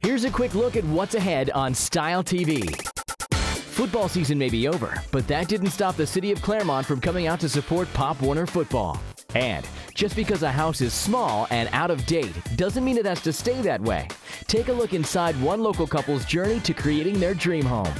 Here's a quick look at what's ahead on Style TV. Football season may be over, but that didn't stop the city of Claremont from coming out to support Pop Warner football. And just because a house is small and out of date doesn't mean it has to stay that way. Take a look inside one local couple's journey to creating their dream home.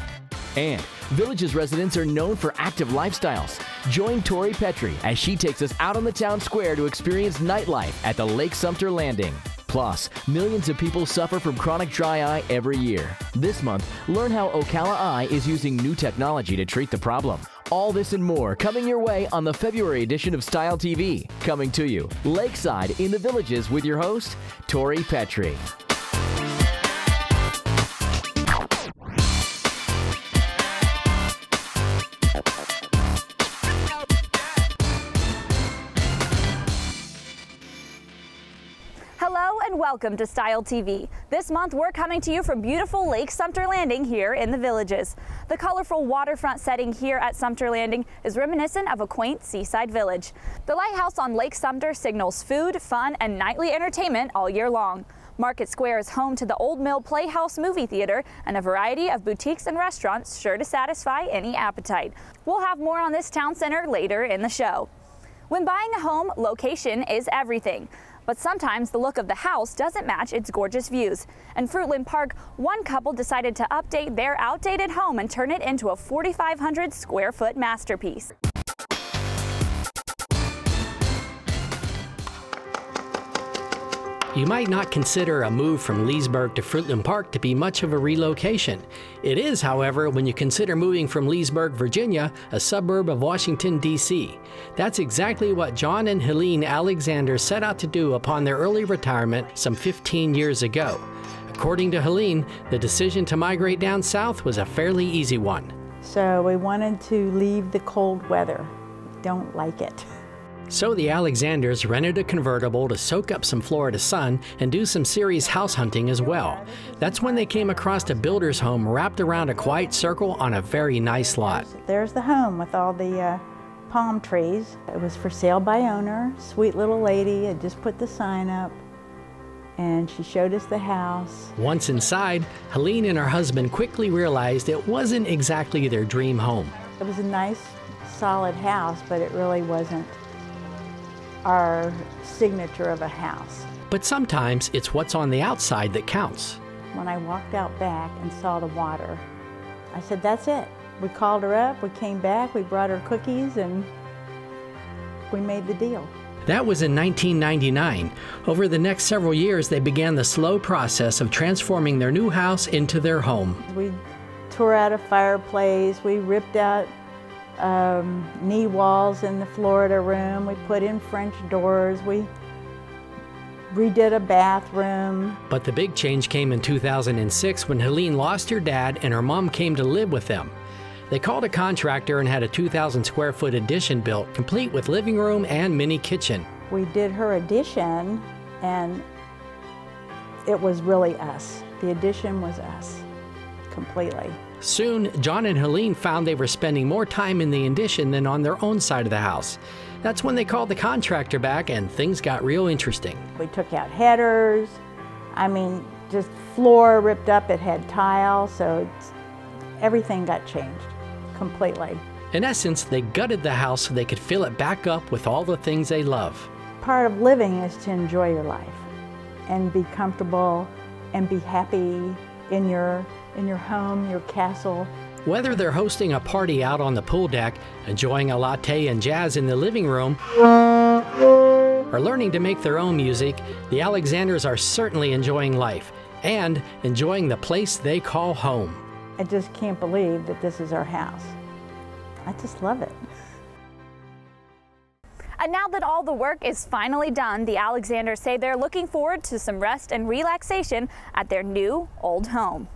And Village's residents are known for active lifestyles. Join Tori Petrie as she takes us out on the town square to experience nightlife at the Lake Sumter Landing. Plus, millions of people suffer from chronic dry eye every year. This month, learn how Ocala EYE is using new technology to treat the problem. All this and more coming your way on the February edition of Style TV. Coming to you, Lakeside in the Villages with your host, Tori Petrie. Hello and welcome to Style TV. This month we're coming to you from beautiful Lake Sumter Landing here in the Villages. The colorful waterfront setting here at Sumter Landing is reminiscent of a quaint seaside village. The lighthouse on Lake Sumter signals food, fun, and nightly entertainment all year long. Market Square is home to the Old Mill Playhouse movie theater and a variety of boutiques and restaurants sure to satisfy any appetite. We'll have more on this town center later in the show. When buying a home, location is everything. But sometimes the look of the house doesn't match its gorgeous views. In Fruitland Park, one couple decided to update their outdated home and turn it into a 4,500 square foot masterpiece. You might not consider a move from Leesburg to Fruitland Park to be much of a relocation. It is, however, when you consider moving from Leesburg, Virginia, a suburb of Washington, D.C. That's exactly what John and Helene Alexander set out to do upon their early retirement some 15 years ago. According to Helene, the decision to migrate down south was a fairly easy one. So we wanted to leave the cold weather. We don't like it. So the Alexanders rented a convertible to soak up some Florida sun and do some serious house hunting as well. That's when they came across a builder's home wrapped around a quiet circle on a very nice lot. There's the home with all the palm trees. It was for sale by owner. Sweet little lady had just put the sign up and she showed us the house. Once inside, Helene and her husband quickly realized it wasn't exactly their dream home. It was a nice, solid house, but it really wasn't our signature of a house. But sometimes it's what's on the outside that counts. When I walked out back and saw the water, I said, that's it. We called her up, we came back, we brought her cookies, and we made the deal. That was in 1999. Over the next several years, they began the slow process of transforming their new house into their home. We tore out a fireplace, we ripped out knee walls in the Florida room, we put in French doors, we redid a bathroom. But the big change came in 2006 when Helene lost her dad and her mom came to live with them. They called a contractor and had a 2,000 square foot addition built, complete with living room and mini kitchen. We did her addition and it was really us. The addition was us, completely. Soon, John and Helene found they were spending more time in the addition than on their own side of the house. That's when they called the contractor back and things got real interesting. We took out headers, I mean, just floor ripped up, it had tile, so everything got changed completely. In essence, they gutted the house so they could fill it back up with all the things they love. Part of living is to enjoy your life and be comfortable and be happy in your home, your castle. Whether they're hosting a party out on the pool deck, enjoying a latte and jazz in the living room, or learning to make their own music, the Alexanders are certainly enjoying life and enjoying the place they call home. I just can't believe that this is our house. I just love it. And now that all the work is finally done, the Alexanders say they're looking forward to some rest and relaxation at their new old home.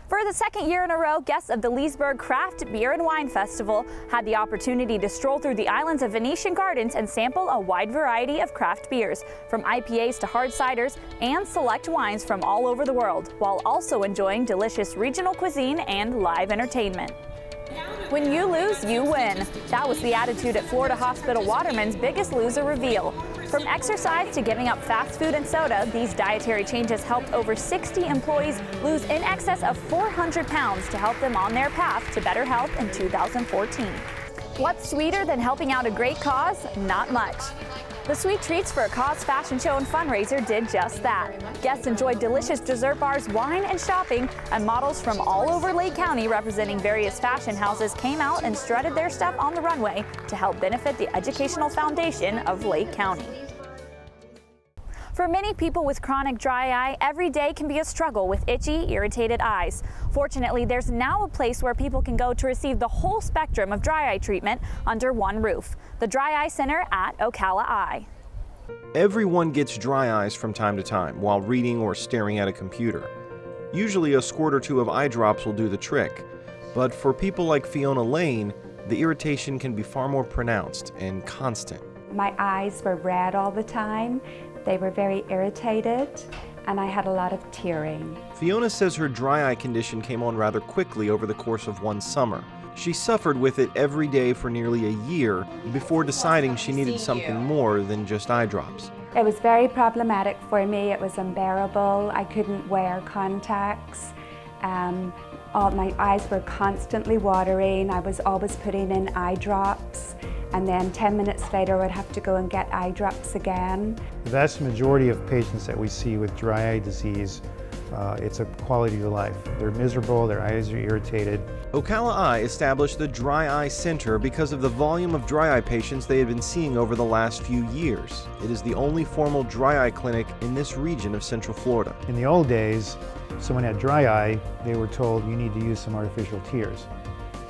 For the second year in a row, guests of the Leesburg Craft Beer and Wine Festival had the opportunity to stroll through the island's Venetian Gardens and sample a wide variety of craft beers, from IPAs to hard ciders and select wines from all over the world, while also enjoying delicious regional cuisine and live entertainment. When you lose, you win. That was the attitude at Florida Hospital Waterman's Biggest Loser reveal. From exercise to giving up fast food and soda, these dietary changes helped over 60 employees lose in excess of 400 pounds to help them on their path to better health in 2014. What's sweeter than helping out a great cause? Not much. The Sweet Treats for a Cause fashion show and fundraiser did just that. Guests enjoyed delicious dessert bars, wine, and shopping, and models from all over Lake County representing various fashion houses came out and strutted their stuff on the runway to help benefit the Educational Foundation of Lake County. For many people with chronic dry eye, every day can be a struggle with itchy, irritated eyes. Fortunately, there's now a place where people can go to receive the whole spectrum of dry eye treatment under one roof. The Dry Eye Center at Ocala EYE. Everyone gets dry eyes from time to time while reading or staring at a computer. Usually a squirt or two of eye drops will do the trick. But for people like Fiona Lane, the irritation can be far more pronounced and constant. My eyes were red all the time. They were very irritated, and I had a lot of tearing. Fiona says her dry eye condition came on rather quickly over the course of one summer. She suffered with it every day for nearly a year before deciding she needed something more than just eye drops. It was very problematic for me. It was unbearable. I couldn't wear contacts. My eyes were constantly watering. I was always putting in eye drops, and then 10 minutes later I would have to go and get eye drops again. The vast majority of patients that we see with dry eye disease, it's a quality of life. They're miserable, their eyes are irritated. Ocala EYE established the Dry Eye Center because of the volume of dry eye patients they had been seeing over the last few years. It is the only formal dry eye clinic in this region of Central Florida. In the old days, someone had dry eye, they were told you need to use some artificial tears.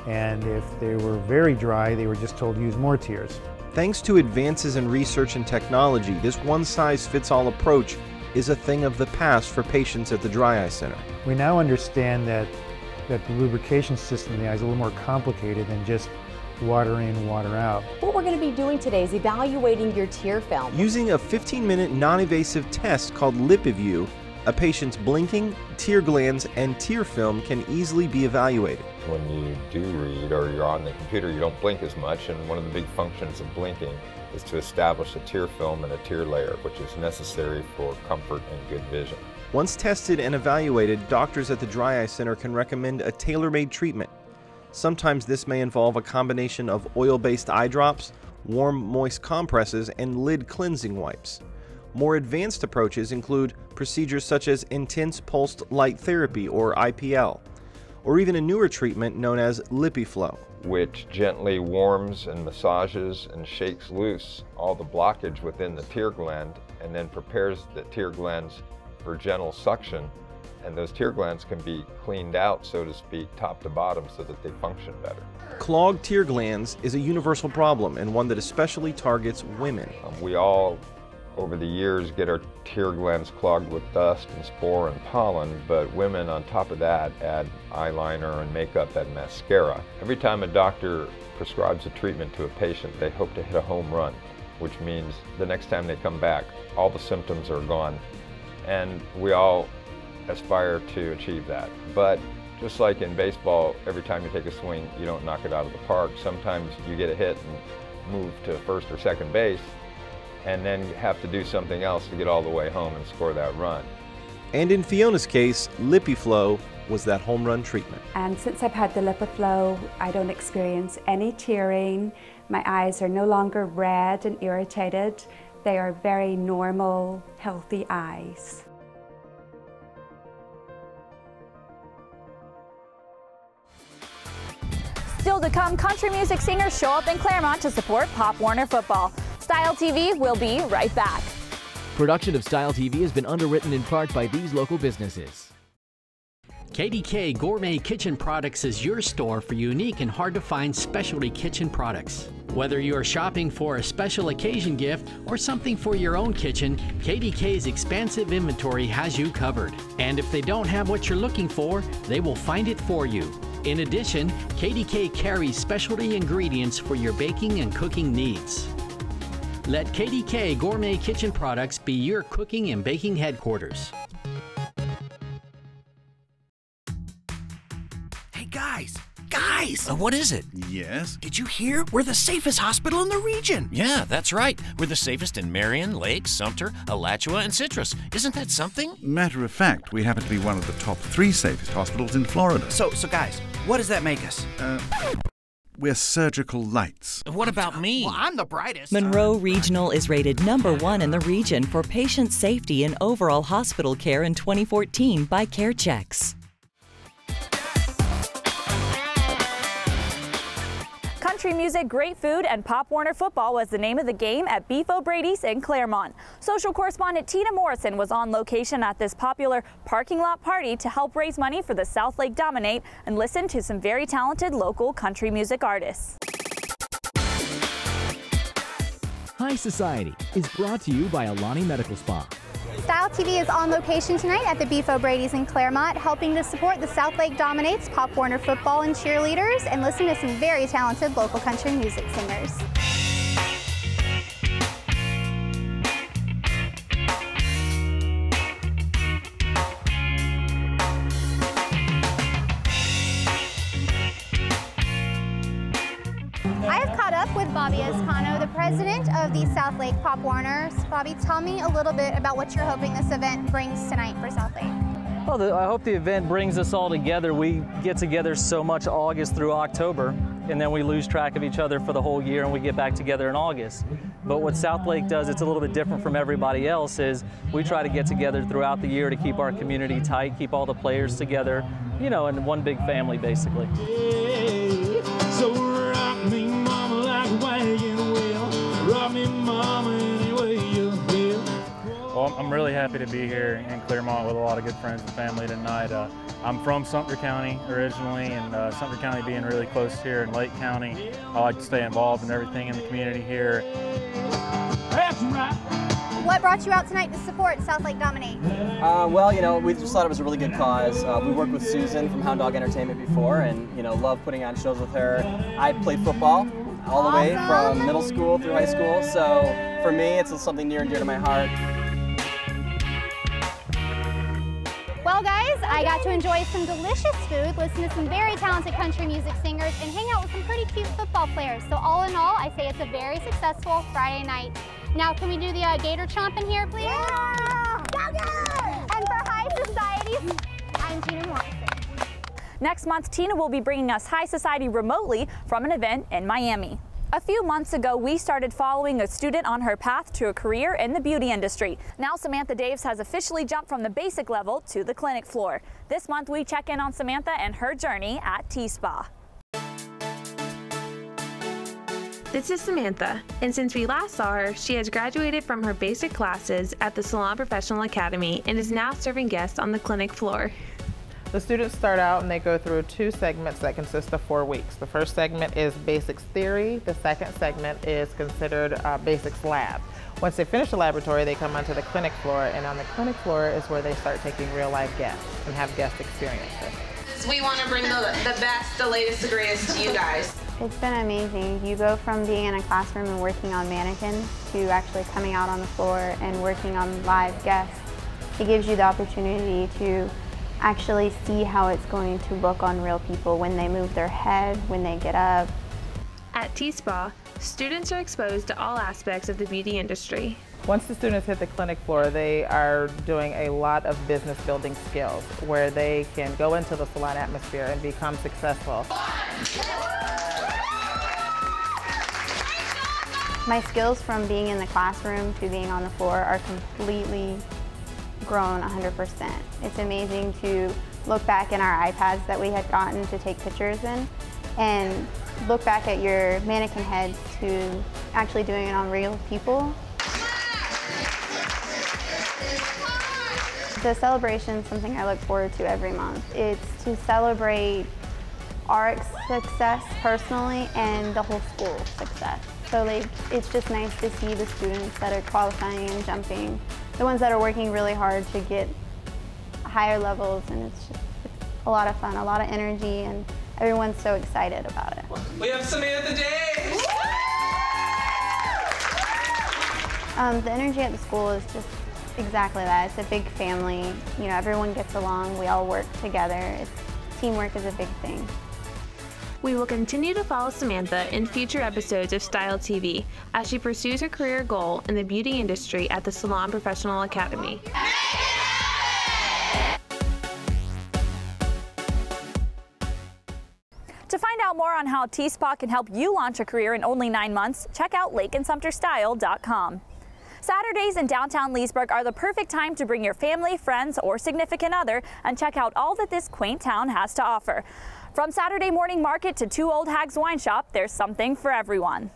And if they were very dry, they were just told to use more tears. Thanks to advances in research and technology, this one-size-fits-all approach is a thing of the past for patients at the Dry Eye Center. We now understand that the lubrication system in the eye is a little more complicated than just water in, water out. What we're going to be doing today is evaluating your tear film. Using a 15-minute non-invasive test called LipiView, a patient's blinking, tear glands, and tear film can easily be evaluated. When you do read or you're on the computer, you don't blink as much, and one of the big functions of blinking is to establish a tear film and a tear layer, which is necessary for comfort and good vision. Once tested and evaluated, doctors at the Dry Eye Center can recommend a tailor-made treatment. Sometimes this may involve a combination of oil-based eye drops, warm, moist compresses, and lid cleansing wipes. More advanced approaches include procedures such as intense pulsed light therapy, or IPL, or even a newer treatment known as LipiFlow, which gently warms and massages and shakes loose all the blockage within the tear gland and then prepares the tear glands for gentle suction, and those tear glands can be cleaned out, so to speak, top to bottom, so that they function better. Clogged tear glands is a universal problem and one that especially targets women. We all, over the years, get our tear glands clogged with dust and spore and pollen, but women on top of that add eyeliner and makeup and mascara. Every time a doctor prescribes a treatment to a patient, they hope to hit a home run, which means the next time they come back, all the symptoms are gone. And we all aspire to achieve that. But just like in baseball, every time you take a swing, you don't knock it out of the park. Sometimes you get a hit and move to first or second base, and then you have to do something else to get all the way home and score that run. And in Fiona's case, LipiFlow was that home run treatment. And since I've had the LipiFlow, I don't experience any tearing. My eyes are no longer red and irritated. They are very normal, healthy eyes. Still to come, country music singers show up in Claremont to support Pop Warner football. Style TV will be right back. Production of Style TV has been underwritten in part by these local businesses. KDK Gourmet Kitchen Products is your store for unique and hard-to-find specialty kitchen products. Whether you are shopping for a special occasion gift or something for your own kitchen, KDK's expansive inventory has you covered. And if they don't have what you're looking for, they will find it for you. In addition, KDK carries specialty ingredients for your baking and cooking needs. Let KDK Gourmet Kitchen Products be your cooking and baking headquarters. Hey guys! Bryce! What is it? Yes? Did you hear? We're the safest hospital in the region. Yeah, that's right. We're the safest in Marion, Lake, Sumter, Alachua, and Citrus. Isn't that something? Matter of fact, we happen to be one of the top 3 safest hospitals in Florida. So guys, what does that make us? We're surgical lights. What about me? Well, I'm the brightest. Monroe Regional is rated #1 in the region for patient safety and overall hospital care in 2014 by CareChex. Country music, great food, and Pop Warner football was the name of the game at Beef O'Brady's in Claremont. Social correspondent Tina Morrison was on location at this popular parking lot party to help raise money for the South Lake Dominate and listen to some very talented local country music artists. High Society is brought to you by Alani Medical Spa. Style TV is on location tonight at the Beef O'Brady's in Claremont, helping to support the South Lake Dominates, Pop Warner football and cheerleaders, and listen to some very talented local country music singers. I have caught up with Bobby Escano, the president of the South Lake Pop Warners. Bobby, tell me a little bit about what you're hoping this event brings tonight for South Lake. Well, I hope the event brings us all together. We get together so much August through October, and then we lose track of each other for the whole year, and we get back together in August. But what South Lake does, it's a little bit different from everybody else, is we try to get together throughout the year to keep our community tight, keep all the players together, you know, in one big family, basically. So rock me, mama, like a wagon wheel. Rock me, mama, any way you feel. Well, I'm really happy to be here in Claremont with a lot of good friends and family tonight. I'm from Sumter County originally, and Sumter County being really close here in Lake County, I like to stay involved in everything in the community here. That's right. What brought you out tonight to support South Lake Dominate? Well, you know, we just thought it was a really good cause. We worked with Susan from Hound Dog Entertainment before, and, you know, love putting on shows with her. I played football all the way from middle school through high school, so for me, it's something near and dear to my heart. Well, guys, I got to enjoy some delicious food, listen to some very talented country music singers, and hang out with some pretty cute football players. So all in all, I say it's a very successful Friday night. Now, can we do the gator chomp in here, please? Yeah! And for High Society, I'm Tina Morrison. Next month, Tina will be bringing us High Society remotely from an event in Miami. A few months ago, we started following a student on her path to a career in the beauty industry. Now Samantha Daves has officially jumped from the basic level to the clinic floor. This month, we check in on Samantha and her journey at T-Spa. This is Samantha, and since we last saw her, she has graduated from her basic classes at the Salon Professional Academy and is now serving guests on the clinic floor. The students start out and they go through 2 segments that consist of 4 weeks. The first segment is Basics Theory. The second segment is considered Basics Lab. Once they finish the laboratory, they come onto the clinic floor, and on the clinic floor is where they start taking real life guests and have guest experiences. We want to bring the best, the latest, the greatest to you guys. It's been amazing. You go from being in a classroom and working on mannequins to actually coming out on the floor and working on live guests. It gives you the opportunity to actually see how it's going to look on real people when they move their head, when they get up. At T-Spa, students are exposed to all aspects of the beauty industry. Once the students hit the clinic floor, they are doing a lot of business building skills where they can go into the salon atmosphere and become successful. My skills from being in the classroom to being on the floor are completely grown 100%. It's amazing to look back in our iPads that we had gotten to take pictures in and look back at your mannequin heads to actually doing it on real people. The celebration is something I look forward to every month. It's to celebrate our success personally and the whole school's success. So it's just nice to see the students that are qualifying and jumping, the ones that are working really hard to get higher levels, and it's a lot of fun, a lot of energy, and everyone's so excited about it. We have Samantha Daves! The energy at the school is just exactly that. It's a big family. You know, everyone gets along. We all work together. Teamwork is a big thing. We will continue to follow Samantha in future episodes of Style TV as she pursues her career goal in the beauty industry at the Salon Professional Academy. To find out more on how T-Spa can help you launch a career in only 9 months, check out lakeandsumterstyle.com. Saturdays in downtown Leesburg are the perfect time to bring your family, friends, or significant other and check out all that this quaint town has to offer. From Saturday morning market to Two Old Hags Wine Shop, there's something for everyone.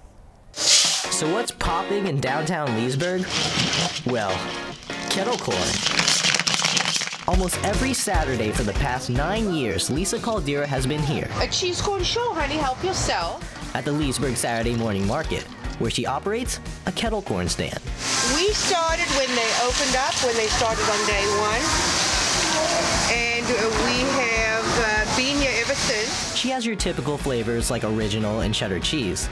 So what's popping in downtown Leesburg? Well, kettle corn. Almost every Saturday for the past 9 years, Lisa Caldera has been here. A cheese corn show, honey, help yourself. At the Leesburg Saturday Morning Market, where she operates a kettle corn stand. We started when they opened up, when they started on day one. And we have been here ever since. She has your typical flavors like original and cheddar cheese.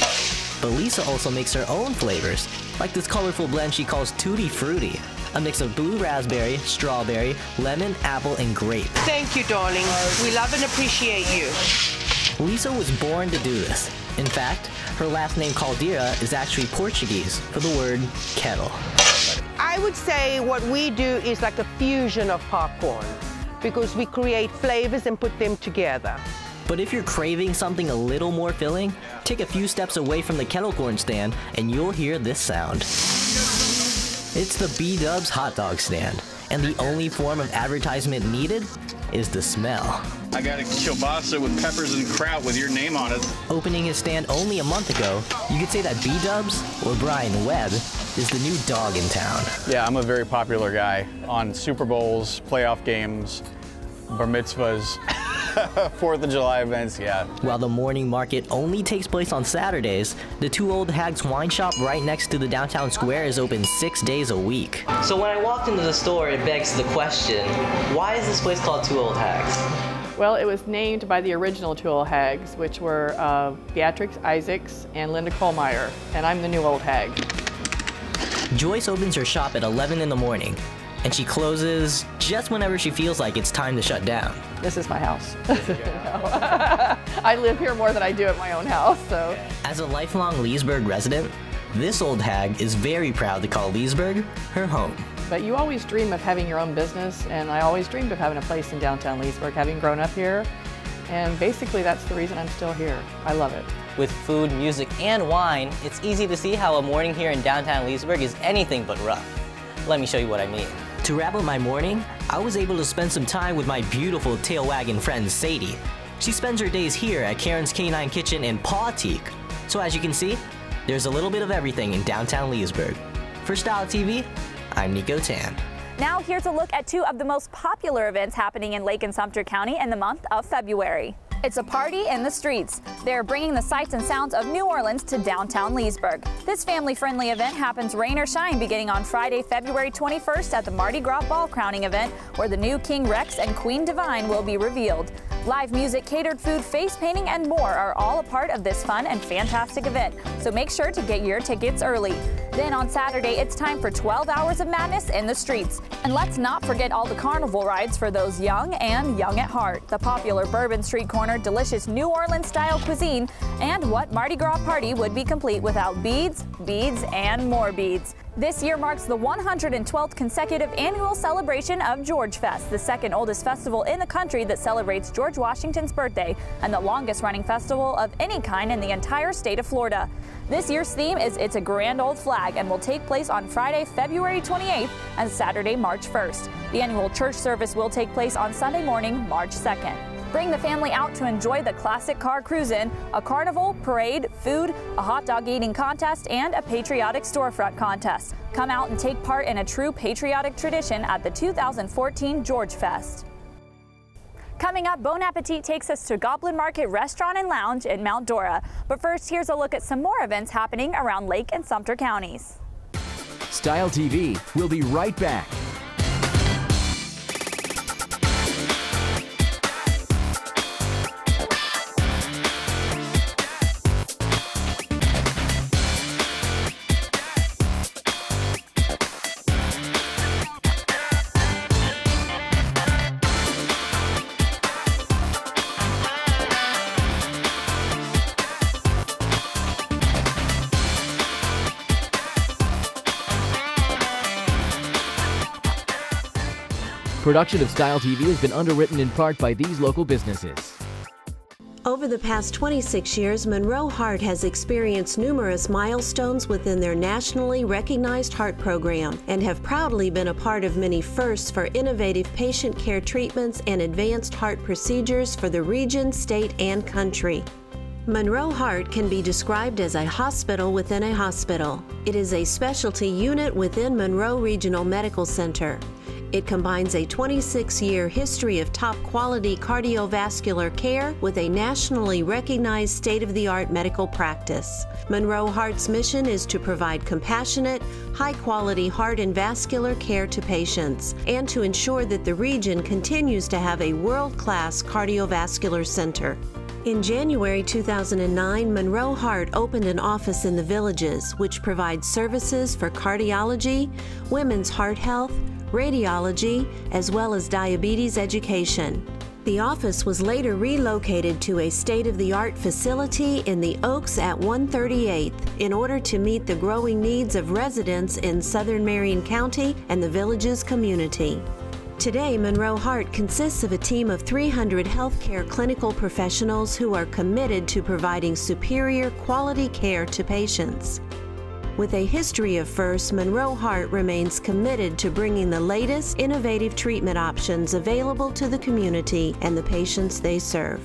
But Lisa also makes her own flavors, like this colorful blend she calls Tutti Frutti. A mix of blue raspberry, strawberry, lemon, apple, and grape. Thank you, darling. We love and appreciate you. Lisa was born to do this. In fact, her last name Caldera is actually Portuguese for the word kettle. I would say what we do is like a fusion of popcorn because we create flavors and put them together. But if you're craving something a little more filling, take a few steps away from the kettle corn stand and you'll hear this sound. It's the B-Dubs hot dog stand, and the only form of advertisement needed is the smell. I got a kielbasa with peppers and kraut with your name on it. Opening his stand only a month ago, you could say that B-Dubs, or Brian Webb, is the new dog in town. Yeah, I'm a very popular guy on Super Bowls, playoff games, bar mitzvahs, 4th of July events, yeah. While the morning market only takes place on Saturdays, the Two Old Hags Wine Shop right next to the downtown square is open 6 days a week. So when I walked into the store, it begs the question, why is this place called Two Old Hags? Well, it was named by the original Two Old Hags, which were Beatrix Isaacs and Linda Kohlmeyer, and I'm the new old hag. Joyce opens her shop at 11 in the morning, and she closes just whenever she feels like it's time to shut down. This is my house. I live here more than I do at my own house, so. As a lifelong Leesburg resident, this old hag is very proud to call Leesburg her home. But you always dream of having your own business, and I always dreamed of having a place in downtown Leesburg, having grown up here. And basically that's the reason I'm still here. I love it. With food, music, and wine, it's easy to see how a morning here in downtown Leesburg is anything but rough. Let me show you what I mean. To wrap up my morning, I was able to spend some time with my beautiful tail wagging friend Sadie. She spends her days here at Karen's Canine Kitchen in Pawteak. So as you can see, there's a little bit of everything in downtown Leesburg. For Style TV, I'm Nico Tan. Now here's a look at two of the most popular events happening in Lake and Sumter County in the month of February. It's a party in the streets. They're bringing the sights and sounds of New Orleans to downtown Leesburg. This family-friendly event happens rain or shine beginning on Friday, February 21st at the Mardi Gras Ball Crowning event, where the new King Rex and Queen Divine will be revealed. Live music, catered food, face painting, and more are all a part of this fun and fantastic event, so make sure to get your tickets early. Then on Saturday, it's time for 12 hours of madness in the streets. And let's not forget all the carnival rides for those young and young at heart. The popular Bourbon Street Corner, delicious New Orleans-style cuisine, and what Mardi Gras party would be complete without beads, beads, and more beads. This year marks the 112th consecutive annual celebration of George Fest, the second oldest festival in the country that celebrates George Washington's birthday, and the longest running festival of any kind in the entire state of Florida. This year's theme is It's a Grand Old Flag and will take place on Friday, February 28th and Saturday, March 1st. The annual church service will take place on Sunday morning, March 2nd. Bring the family out to enjoy the classic car cruise-in, a carnival, parade, food, a hot dog eating contest, and a patriotic storefront contest. Come out and take part in a true patriotic tradition at the 2014 George Fest. Coming up, Bon Appetit takes us to Goblin Market Restaurant and Lounge in Mount Dora. But first, here's a look at some more events happening around Lake and Sumter counties. Style TV will be right back. Production of Style TV has been underwritten in part by these local businesses. Over the past 26 years, Monroe Heart has experienced numerous milestones within their nationally recognized heart program and have proudly been a part of many firsts for innovative patient care treatments and advanced heart procedures for the region, state, and country. Monroe Heart can be described as a hospital within a hospital. It is a specialty unit within Monroe Regional Medical Center. It combines a 26-year history of top-quality cardiovascular care with a nationally recognized state-of-the-art medical practice. Monroe Heart's mission is to provide compassionate, high-quality heart and vascular care to patients and to ensure that the region continues to have a world-class cardiovascular center. In January 2009, Monroe Heart opened an office in the Villages, which provides services for cardiology, women's heart health, radiology, as well as diabetes education. The office was later relocated to a state-of-the-art facility in the Oaks at 138th in order to meet the growing needs of residents in southern Marion County and the Villages community. Today, Monroe Heart consists of a team of 300 healthcare clinical professionals who are committed to providing superior quality care to patients. With a history of firsts, Monroe Heart remains committed to bringing the latest innovative treatment options available to the community and the patients they serve.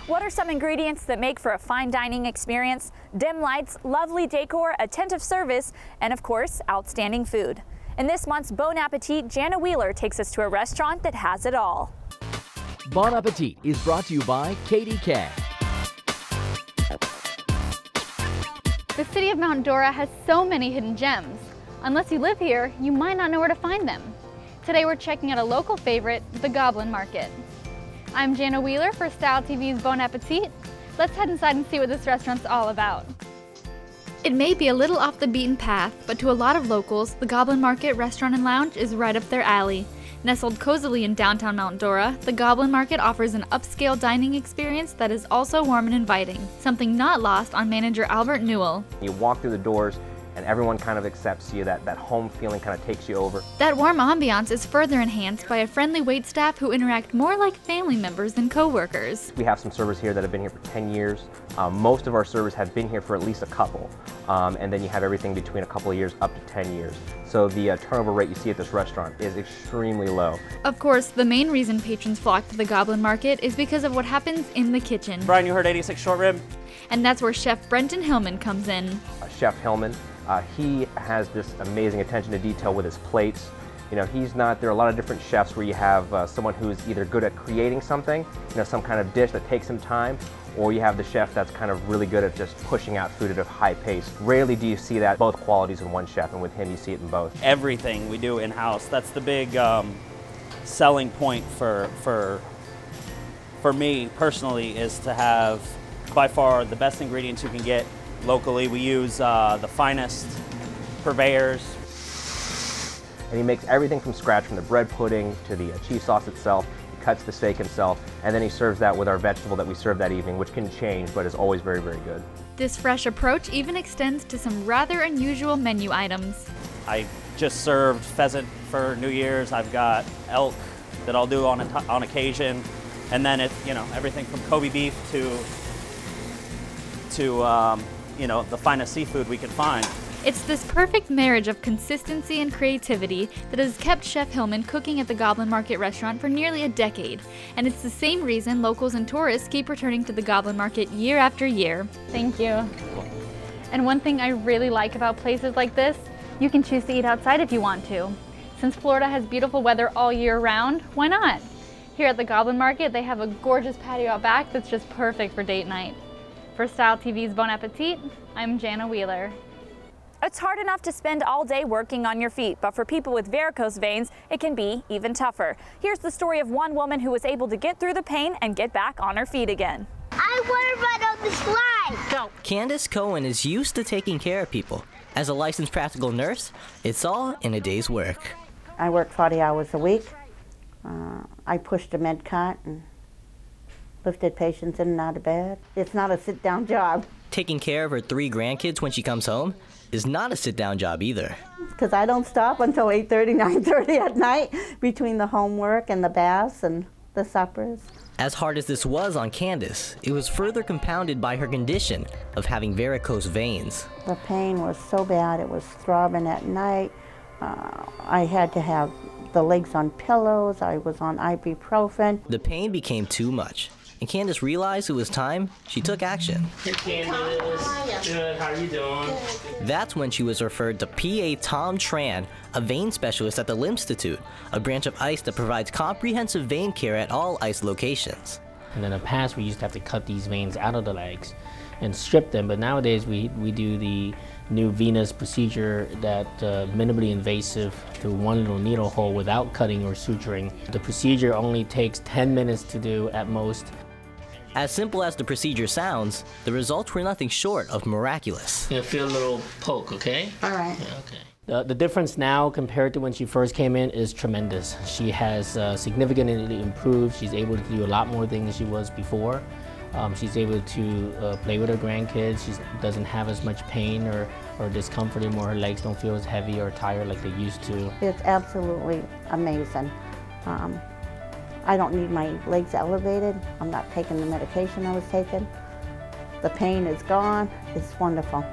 What are some ingredients that make for a fine dining experience? Dim lights, lovely decor, attentive service, and of course, outstanding food. In this month's Bon Appetit, Jana Wheeler takes us to a restaurant that has it all. Bon Appetit is brought to you by KDK. The city of Mount Dora has so many hidden gems. Unless you live here, you might not know where to find them. Today we're checking out a local favorite, the Goblin Market. I'm Jana Wheeler for Style TV's Bon Appetit. Let's head inside and see what this restaurant's all about. It may be a little off the beaten path, but to a lot of locals, the Goblin Market Restaurant and Lounge is right up their alley. Nestled cozily in downtown Mount Dora, the Goblin Market offers an upscale dining experience that is also warm and inviting, something not lost on manager Albert Newell. You walk through the doors and everyone kind of accepts you, that home feeling kind of takes you over. That warm ambiance is further enhanced by a friendly waitstaff who interact more like family members than co-workers. We have some servers here that have been here for 10 years. Most of our servers have been here for at least a couple. And then you have everything between a couple of years up to 10 years. So the turnover rate you see at this restaurant is extremely low. Of course, the main reason patrons flock to the Goblin Market is because of what happens in the kitchen. Brian, you heard 86 short rib? And that's where Chef Brenton Hillman comes in. Chef Hillman, he has this amazing attention to detail with his plates. You know, there are a lot of different chefs where you have someone who's either good at creating something, some kind of dish that takes some time, or you have the chef that's kind of really good at just pushing out food at a high pace. Rarely do you see that, both qualities in one chef, and with him you see it in both. Everything we do in-house, that's the big selling point for me personally, is to have by far the best ingredients you can get locally. We use the finest purveyors. And he makes everything from scratch, from the bread pudding to the cheese sauce itself. He cuts the steak himself, and then he serves that with our vegetable that we serve that evening, which can change, but is always very, very good. This fresh approach even extends to some rather unusual menu items. I just served pheasant for New Year's. I've got elk that I'll do on occasion, and then everything from Kobe beef to the finest seafood we can find. It's this perfect marriage of consistency and creativity that has kept Chef Hillman cooking at the Goblin Market restaurant for nearly a decade. And it's the same reason locals and tourists keep returning to the Goblin Market year after year. Thank you. And one thing I really like about places like this, you can choose to eat outside if you want to. Since Florida has beautiful weather all year round, why not? Here at the Goblin Market, they have a gorgeous patio out back that's just perfect for date night. For Style TV's Bon Appetit, I'm Jana Wheeler. It's hard enough to spend all day working on your feet, but for people with varicose veins, it can be even tougher. Here's the story of one woman who was able to get through the pain and get back on her feet again. I want to run on the slide. Go. Candace Cohen is used to taking care of people. As a licensed practical nurse, it's all in a day's work. I work 40 hours a week. I push the med cart and lifted patients in and out of bed. It's not a sit-down job. Taking care of her 3 grandkids when she comes home is not a sit-down job either. Because I don't stop until 8:30, 9:30 at night between the homework and the baths and the suppers. As hard as this was on Candace, it was further compounded by her condition of having varicose veins. The pain was so bad, it was throbbing at night. I had to have the legs on pillows. I was on ibuprofen. The pain became too much, and Candace realized it was time she took action. Hey Candace. Good, how are you doing? That's when she was referred to PA Tom Tran, a vein specialist at the Limb Institute, a branch of ICE that provides comprehensive vein care at all ICE locations. And in the past, we used to have to cut these veins out of the legs and strip them, but nowadays we do the new venous procedure that minimally invasive through one little needle hole without cutting or suturing. The procedure only takes 10 minutes to do at most. As simple as the procedure sounds, the results were nothing short of miraculous. You'll feel a little poke, okay? All right. Yeah, okay. The difference now compared to when she first came in is tremendous. She has significantly improved. She's able to do a lot more things than she was before. She's able to play with her grandkids. She doesn't have as much pain or discomfort anymore. Her legs don't feel as heavy or tired like they used to. It's absolutely amazing. I don't need my legs elevated. I'm not taking the medication I was taking. The pain is gone. It's wonderful.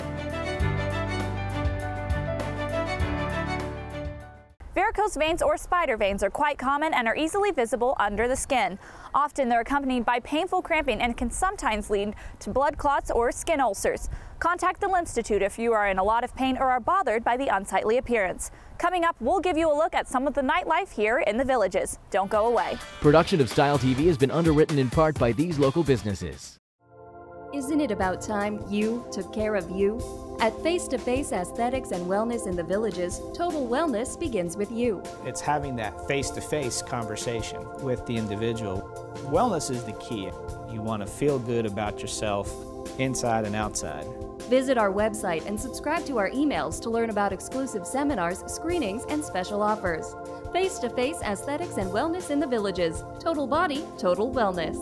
Varicose veins or spider veins are quite common and are easily visible under the skin. Often they're accompanied by painful cramping and can sometimes lead to blood clots or skin ulcers. Contact the Limb Institute if you are in a lot of pain or are bothered by the unsightly appearance. Coming up, we'll give you a look at some of the nightlife here in the Villages. Don't go away. Production of Style TV has been underwritten in part by these local businesses. Isn't it about time you took care of you? At Face to Face Aesthetics and Wellness in the Villages, total wellness begins with you. It's having that face-to-face conversation with the individual. Wellness is the key. You want to feel good about yourself inside and outside. Visit our website and subscribe to our emails to learn about exclusive seminars, screenings, and special offers. Face to Face Aesthetics and Wellness in the Villages. Total body, total wellness.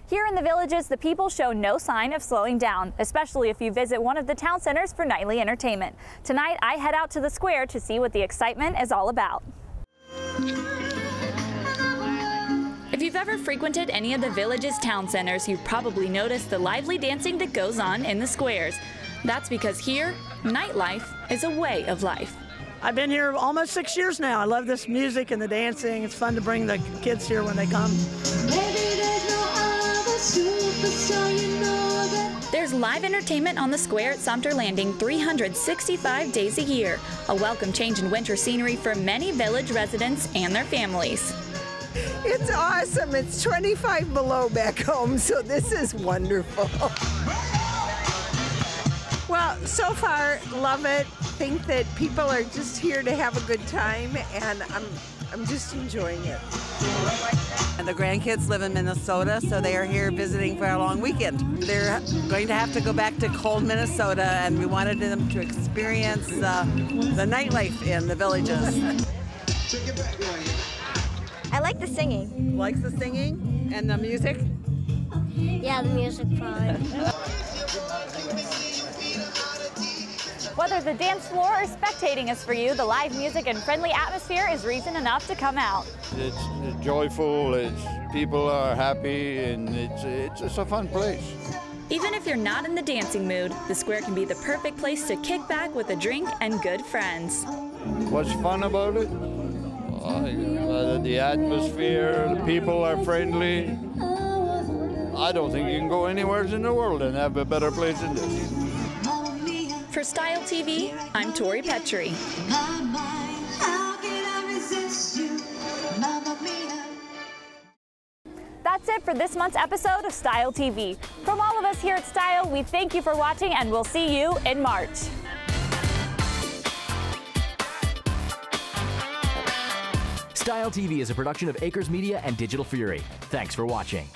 Here in the Villages, the people show no sign of slowing down, especially if you visit one of the town centers for nightly entertainment. Tonight, I head out to the square to see what the excitement is all about. If you've ever frequented any of the Villages town centers, you've probably noticed the lively dancing that goes on in the squares. That's because here, nightlife is a way of life. I've been here almost 6 years now. I love this music and the dancing. It's fun to bring the kids here when they come. There's live entertainment on the square at Sumter Landing 365 days a year, a welcome change in winter scenery for many village residents and their families. It's awesome. It's 25 below back home, so this is wonderful. Well, so far, love it. Think that people are just here to have a good time, and I'm just enjoying it. And the grandkids live in Minnesota, so they are here visiting for a long weekend. They're going to have to go back to cold Minnesota, and we wanted them to experience the nightlife in the Villages. I like the singing. Likes the singing and the music? Yeah, the music probably. Whether the dance floor or spectating is for you, the live music and friendly atmosphere is reason enough to come out. It's joyful, people are happy, and it's a fun place. Even if you're not in the dancing mood, the square can be the perfect place to kick back with a drink and good friends. What's fun about it? The atmosphere, the people are friendly. I don't think you can go anywhere in the world and have a better place than this. For Style TV, I'm Tori Petrie. That's it for this month's episode of Style TV. From all of us here at Style, we thank you for watching and we'll see you in March. Style TV is a production of Acres Media and Digital Fury. Thanks for watching.